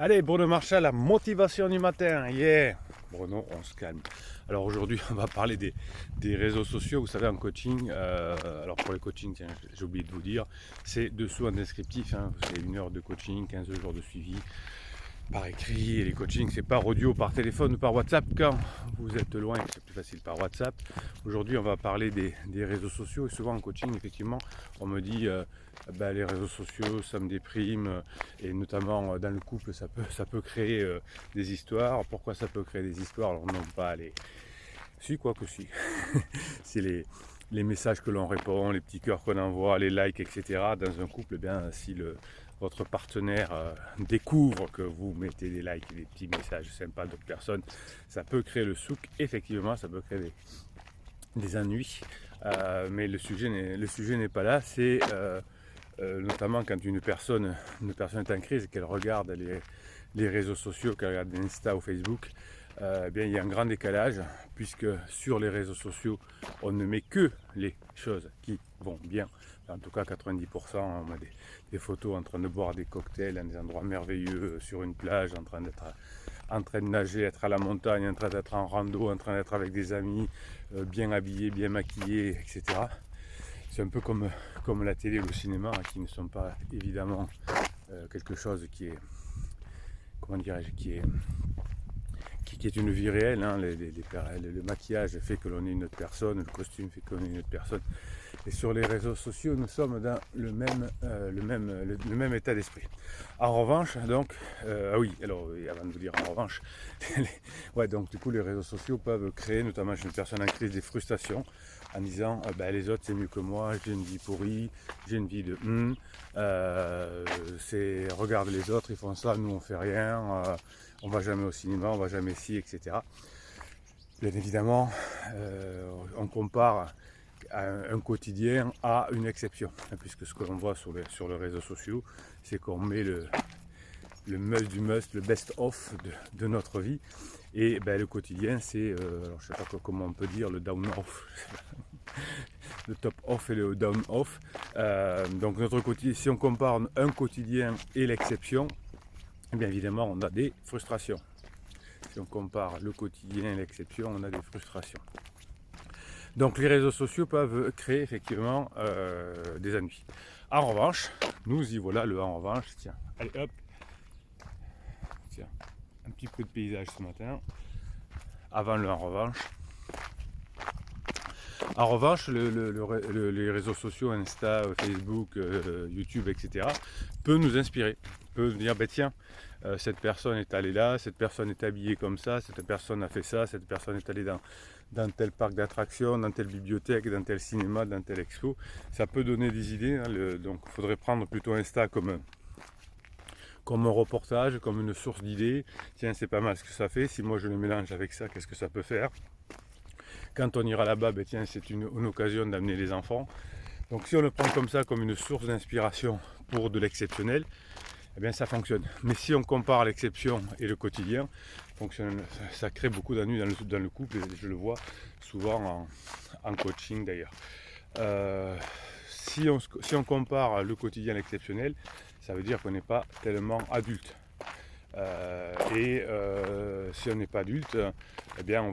Allez, Bruno Marchal, la motivation du matin, yeah. Bruno, on se calme. Alors aujourd'hui, on va parler des réseaux sociaux. Vous savez, en coaching, alors pour les coachings, tiens, j'ai oublié de vous dire, c'est dessous un descriptif, hein, c'est 1 heure de coaching, 15 jours de suivi par écrit. Et les coachings, c'est par audio, par téléphone ou par WhatsApp quand vous êtes loin, c'est plus facile par WhatsApp. Aujourd'hui, on va parler des réseaux sociaux. Et souvent en coaching, effectivement, on me dit les réseaux sociaux, ça me déprime. Et notamment dans le couple, ça peut créer des histoires. Pourquoi ça peut créer des histoires? Alors non, pas les... Si, quoi que si. C'est les messages que l'on répond, les petits cœurs qu'on envoie, les likes, etc. Dans un couple, eh bien, si votre partenaire découvre que vous mettez des likes et des petits messages sympas d'autres personnes, ça peut créer le souk. Effectivement, ça peut créer des ennuis. Mais le sujet n'est pas là. C'est notamment quand une personne est en crise et qu'elle regarde les réseaux sociaux, qu'elle regarde Insta ou Facebook, bien, il y a un grand décalage, puisque sur les réseaux sociaux, on ne met que les choses qui vont bien. En tout cas, 90%, on met des photos en train de boire des cocktails dans des endroits merveilleux, sur une plage, en train de nager, être à la montagne, en train d'être en rando, en train d'être avec des amis, bien habillés, bien maquillés, etc. C'est un peu comme la télé ou le cinéma, hein, qui ne sont pas évidemment quelque chose qui est, comment dirais-je, qui est une vie réelle, hein. Le maquillage fait que l'on est une autre personne, le costume fait que l'on est une autre personne. Et sur les réseaux sociaux, nous sommes dans le même état d'esprit. En revanche, donc, alors avant de vous dire en revanche, ouais, donc du coup les réseaux sociaux peuvent créer, notamment chez une personne en crise, des frustrations en disant les autres c'est mieux que moi, j'ai une vie pourrie, j'ai une vie de regarde les autres, ils font ça, nous on fait rien, on va jamais au cinéma, on va jamais ici, etc. Bien évidemment, on compare un quotidien à une exception, puisque ce que l'on voit sur les réseaux sociaux, c'est qu'on met le must du must, le best-of de notre vie. Et le quotidien, c'est, alors je ne sais pas comment on peut dire, le down-off, le top-off et le down-off. Donc notre quotidien, si on compare un quotidien et l'exception, bien évidemment, on a des frustrations. Si on compare le quotidien et l'exception, on a des frustrations. Donc les réseaux sociaux peuvent créer effectivement des ennuis. En revanche, nous y voilà le en revanche. Tiens, allez hop. Tiens, un petit peu de paysage ce matin. Avant le en revanche. En revanche, les réseaux sociaux, Insta, Facebook, YouTube, etc., peut nous inspirer. Peut nous dire, tiens, cette personne est allée là, cette personne est habillée comme ça, cette personne a fait ça, cette personne est allée dans tel parc d'attractions, dans telle bibliothèque, dans tel cinéma, dans tel expo. Ça peut donner des idées, hein, donc il faudrait prendre plutôt Insta comme un reportage, comme une source d'idées. Tiens, c'est pas mal ce que ça fait, si moi je le mélange avec ça, qu'est-ce que ça peut faire? Quand on ira là-bas, tiens, c'est une occasion d'amener les enfants. Donc si on le prend comme ça, comme une source d'inspiration pour de l'exceptionnel, eh bien ça fonctionne. Mais si on compare l'exception et le quotidien, ça crée beaucoup d'ennuis dans le couple, et je le vois souvent en coaching d'ailleurs. Si on compare le quotidien à l'exceptionnel, ça veut dire qu'on n'est pas tellement adulte. Si on n'est pas adulte, eh bien on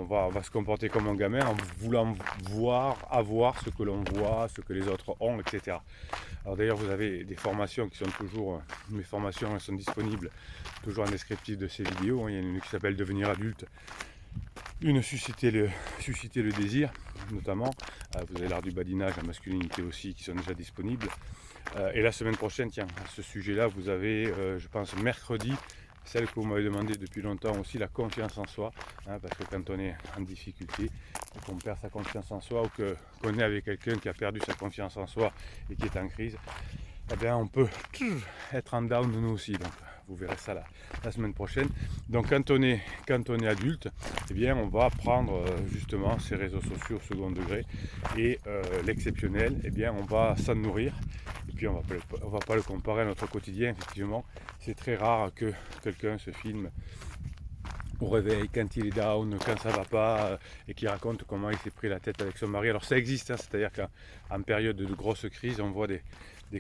va se comporter comme un gamin en voulant avoir ce que l'on voit, ce que les autres ont, etc. Alors d'ailleurs vous avez des formations qui sont toujours, mes formations elles sont disponibles toujours en descriptif de ces vidéos, hein. Il y en a une qui s'appelle Devenir adulte, une susciter le désir notamment, vous avez l'art du badinage, la masculinité aussi qui sont déjà disponibles. Et la semaine prochaine, tiens, à ce sujet-là, vous avez, je pense, mercredi, celle que vous m'avez demandé depuis longtemps aussi, la confiance en soi, hein, parce que quand on est en difficulté, qu'on perd sa confiance en soi, ou qu'on est avec quelqu'un qui a perdu sa confiance en soi et qui est en crise, eh bien on peut être en down nous aussi. Donc vous verrez ça la semaine prochaine. Donc quand on est adulte, eh bien on va prendre justement ces réseaux sociaux au second degré et l'exceptionnel, eh bien on va s'en nourrir. Et puis on va pas le comparer à notre quotidien. Effectivement, c'est très rare que quelqu'un se filme au réveil, quand il est down, quand ça va pas, et qui raconte comment il s'est pris la tête avec son mari. Alors ça existe, hein, c'est-à-dire qu'en période de grosse crise, on voit des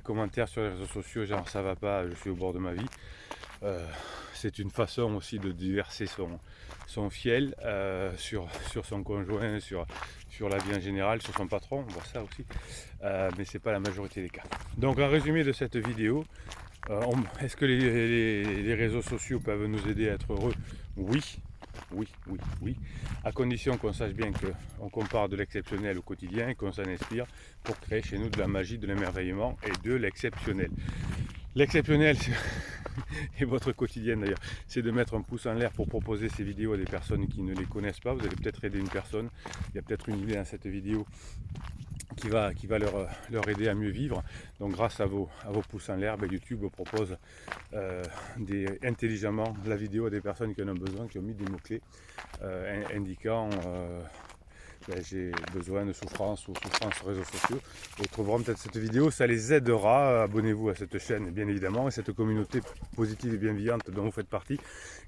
commentaires sur les réseaux sociaux genre ça va pas, je suis au bord de ma vie. c'est une façon aussi de déverser son fiel sur son conjoint, sur la vie en général, sur son patron, on voit ça aussi, mais c'est pas la majorité des cas. Donc en résumé de cette vidéo, est-ce que les réseaux sociaux peuvent nous aider à être heureux? Oui, oui, oui, oui, à condition qu'on sache bien qu'on compare de l'exceptionnel au quotidien et qu'on s'en inspire pour créer chez nous de la magie, de l'émerveillement et de l'exceptionnel. L'exceptionnel, et votre quotidien d'ailleurs, c'est de mettre un pouce en l'air pour proposer ces vidéos à des personnes qui ne les connaissent pas. Vous allez peut-être aider une personne, il y a peut-être une idée dans cette vidéo qui va leur aider à mieux vivre. Donc grâce à vos pouces en l'air, YouTube vous propose intelligemment la vidéo à des personnes qui en ont besoin, qui ont mis des mots-clés indiquant j'ai besoin de souffrance ou souffrance sur les réseaux sociaux. Et ils trouveront peut-être cette vidéo, ça les aidera. Abonnez-vous à cette chaîne bien évidemment et cette communauté positive et bienveillante dont vous faites partie,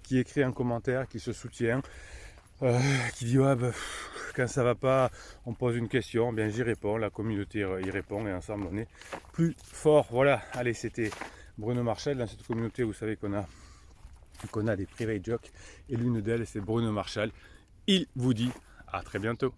qui écrit un commentaire, qui se soutient, qui dit ouais, quand ça va pas, on pose une question, bien j'y réponds, la communauté y répond et ensemble on est plus fort. Voilà, allez, c'était Bruno Marchal. Dans cette communauté, vous savez qu'on a des private jokes et l'une d'elles c'est Bruno Marchal. Il vous dit à très bientôt.